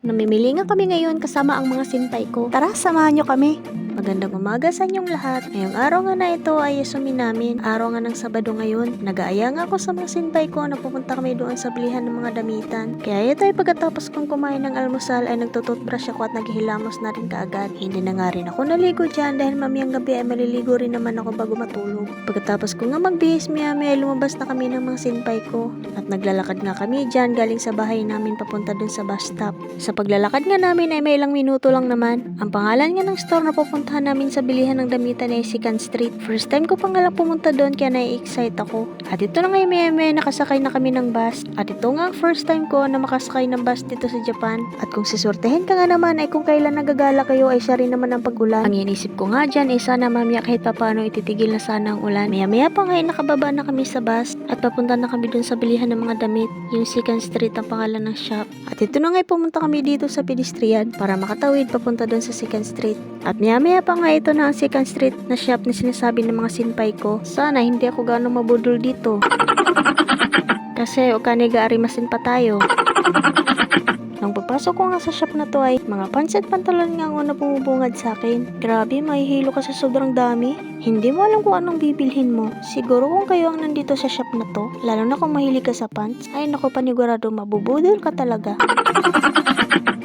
Namimili nga kami ngayon kasama ang mga sinpay ko. Tara, samahan nyo kami. Magandang umaga sa inyong lahat. Ngayong araw nga na ito ay isumin namin. Araw nga ng Sabado ngayon. Nag-aaya nga ako sa mga sinpay ko na pupunta kami doon sa bilihan ng mga damitan. Kaya ito ay pagkatapos kong kumain ng almusal ay nagtututbrush ako at naghihilamos na rin kaagad. Hindi na nga rin ako naligo dyan dahil mamayang gabi ay maliligo rin naman ako bago matulog. Pagkatapos ko nga magbihis maya-maya lumabas na kami ng mga sinpay ko. At naglalakad nga kami dyan galing sa bahay namin papunta dun sa bus stop. Sa paglalakad nga namin ay may ilang minuto lang naman. Ang pangalan nga ng store na pupuntahan namin sa bilihan ng damitan ay Second Street. First time ko pa nga lang pumunta doon kaya nai-excite ako. At ito na ngayon maya nakasakay na kami ng bus. At ito nga ang first time ko na makasakay ng bus dito sa Japan. At kung sisortehin ka nga naman ay kung kailan nagagala kayo ay siya rin naman ang pag-ulan. Ang inisip ko nga dyan ay sana mamaya kahit papano ititigil na sana ang ulan. Maya pa nga ay nakababa na kami sa bus at papunta na kami doon sa bilihan ng mga damit. Yung Second Street ang pangalan ng shop. At ito na nga pumunta kami dito sa pedestrian para makatawid papunta doon sa Second Street. At maya pa nga ito na ang Second Street na shop na sinasabi ng mga sinpay ko. Sana hindi ako gano'ng mabudol dito. Kasi o kaniga arimasin pa tayo. Nang papasok ko nga sa shop na to ay mga pants at pantalon nga ang una bumubungad sa akin. Grabe, mahihilo ka sa sobrang dami. Hindi mo alam kung anong bibilhin mo. Siguro kung kayo ang nandito sa shop na to, lalo na kung mahilig ka sa pants, ay naku panigurado mabubudol ka talaga.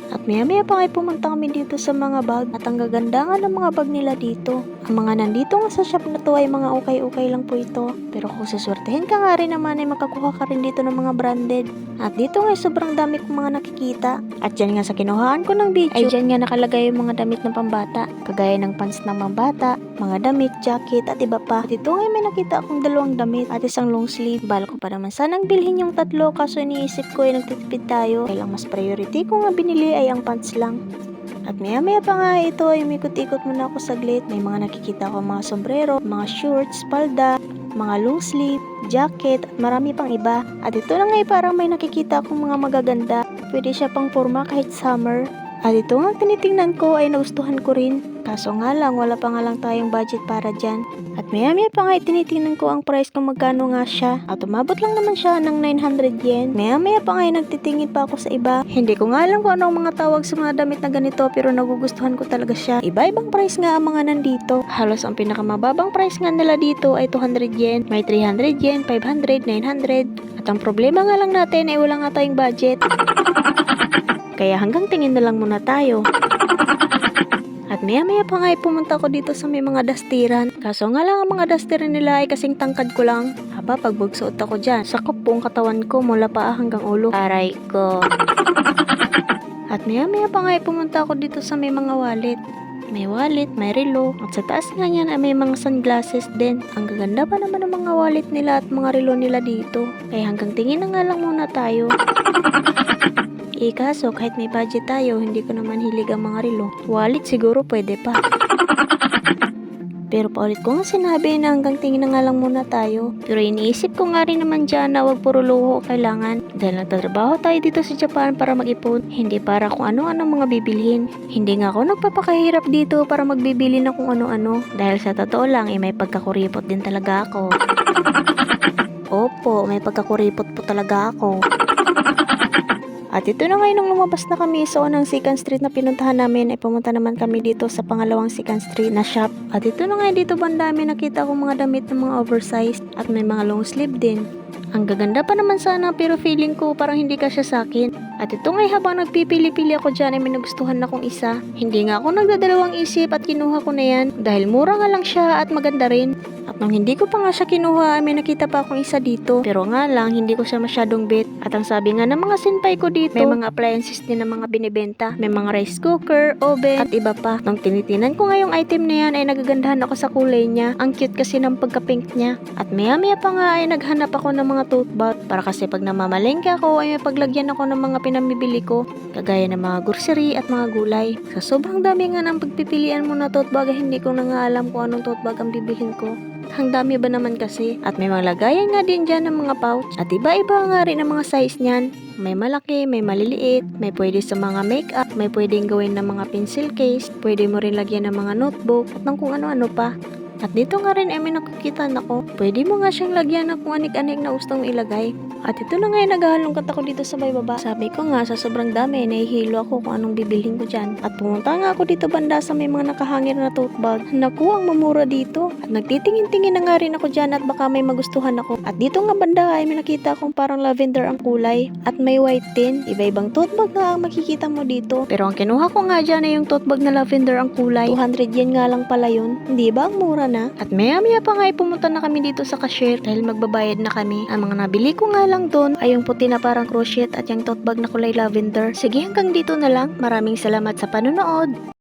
At maya pa nga pumunta kami dito sa mga bag at ang gaganda nga ng mga bag nila dito. Ang mga nandito nga sa shop na to ay mga ukay-ukay lang po ito. Pero kung suswertehin ka nga rin naman ay makakuha ka rin dito ng mga branded. At dito nga sobrang dami kong mga nakikita. At dyan nga sa kinuhaan ko ng video ay dyan nga nakalagay yung mga damit ng pambata. Kagaya ng pants ng pambata, mga damit, jacket at iba pa. At ito nga may nakita akong dalawang damit at isang long sleeve. Bala ko pa naman sanang bilhin yung tatlo kaso iniisip ko ay nagtitipid tayo. Kailang mas priority ko nga binili ay ang pants lang. At maya pa nga ito ay umikot-ikot muna ako saglit. May mga nakikita ko mga sombrero, mga shorts, palda, mga long sleeve, jacket at marami pang iba. At ito na nga parang may nakikita akong mga magaganda. Pwede siya pang forma kahit summer. At ito nga tinitingnan ko ay nagustuhan ko rin. Kaso nga lang wala pa nga lang tayong budget para dyan. At maya pa nga tinitingnan ko ang price kung magkano nga siya. At umabot lang naman siya ng 900 yen. Maya pa nga nagtitingin pa ako sa iba. Hindi ko nga alam kung anong mga tawag sa mga damit na ganito pero nagugustuhan ko talaga siya. Iba-ibang price nga ang mga nandito. Halos ang pinakamababang price nga nila dito ay 200 yen. May 300 yen, 500, 900. At ang problema nga lang natin ay wala nga tayong budget. Kaya hanggang tingin na lang muna tayo. At maya pa nga pumunta ko dito sa may mga dastiran. Kaso nga lang ang mga dastiran nila ay kasing tangkad ko lang. Haba, pag bugsuot ako dyan, sakop buong katawan ko mula paa hanggang ulo. Aray ko. At maya pa nga pumunta ako dito sa may mga wallet. May wallet, may relo. At sa taas nga yan ay may mga sunglasses din. Ang gaganda pa naman ng mga wallet nila at mga relo nila dito. Kaya hanggang tingin na nga lang muna tayo. Kaso kahit may budget tayo, hindi ko naman hilig ang mga relo. Wallet siguro pwede pa. Pero paulit ko nga sinabi na hanggang tingin na nga lang muna tayo. Pero iniisip ko nga rin naman dyan na wag puro luho kailangan. Dahil nagtatrabaho tayo dito sa Japan para mag-ipon. Hindi para kung ano-ano mga bibilhin. Hindi nga ako nagpapakahirap dito para magbibili na kung ano-ano. Dahil sa totoo lang, may pagkakuripot din talaga ako. Opo, may pagkakuripot po talaga ako. At ito na ngayon nung lumabas na kami sa unang Second Street na pinuntahan namin ay pumunta naman kami dito sa pangalawang Second Street na shop. At ito na ngayon dito bandami nakita ko mga damit ng mga oversized at may mga long sleeve din. Ang gaganda pa naman sana pero feeling ko parang hindi kasya sa akin. At ito ngay habang nagpipili-pili ako dyan ay may nagustuhan na kong isa. Hindi nga ako nagdadalawang isip at kinuha ko na yan dahil mura nga lang siya at maganda rin. At nung hindi ko pa nga siya kinuha ay may nakita pa akong isa dito. Pero nga lang hindi ko siya masyadong bet. At ang sabi nga ng mga senpai ko dito, may mga appliances din na mga binibenta. May mga rice cooker, oven at iba pa. Nung tinitinan ko nga yung item na yan ay nagagandahan ako sa kulay niya. Ang cute kasi ng pagka-pink niya. At maya pa nga ay naghanap ako ng mga tote bag. Para kasi pag namamalengke ako ay may paglagyan ako ng mga pinamibili ko. Kagaya ng mga grocery at mga gulay. Sa sobrang dami nga ng pagpipilian mo na tote bag ay hindi ko na nga alam kung anong tote bag ang bibilhin ko. Ang dami ba naman kasi? At may mga lagayan nga din dyan ng mga pouch. At iba-iba nga rin ang mga size niyan. May malaki, may maliliit, may pwede sa mga makeup, may pwedeng gawin ng mga pencil case, pwede mo rin lagyan ng mga notebook, at ng kung ano-ano pa. At dito nga rin may nakikita ako. Pwede mo nga siyang lagyan ng kung anik-anik na gusto mong ilagay. At ito na nga naghahalongkat ako dito sa may baba. Sabi ko nga sa sobrang dami, nahihilo ako kung anong bibilhin ko dyan. At pumunta nga ako dito banda sa may mga nakahangir na tote bag. Naku, ang mamura dito. At nagtitingin-tingin na nga rin ako dyan at baka may magustuhan ako. At dito nga banda ay may nakita akong parang lavender ang kulay. At may white tin. Iba-ibang tote bag nga ang makikita mo dito. Pero ang kinuha ko nga dyan ay yung tote bag na lavender ang kulay. 200 yen nga lang pala yun. Hindi ba ang mura na? At maya-maya pa nga ay pumunta na kami dito sa cashier dahil magbabayad na kami. Ang mga nabili ko nga lang doon ay yung puti na parang crochet at yung tote bag na kulay lavender. Sige, hanggang dito na lang. Maraming salamat sa panonood.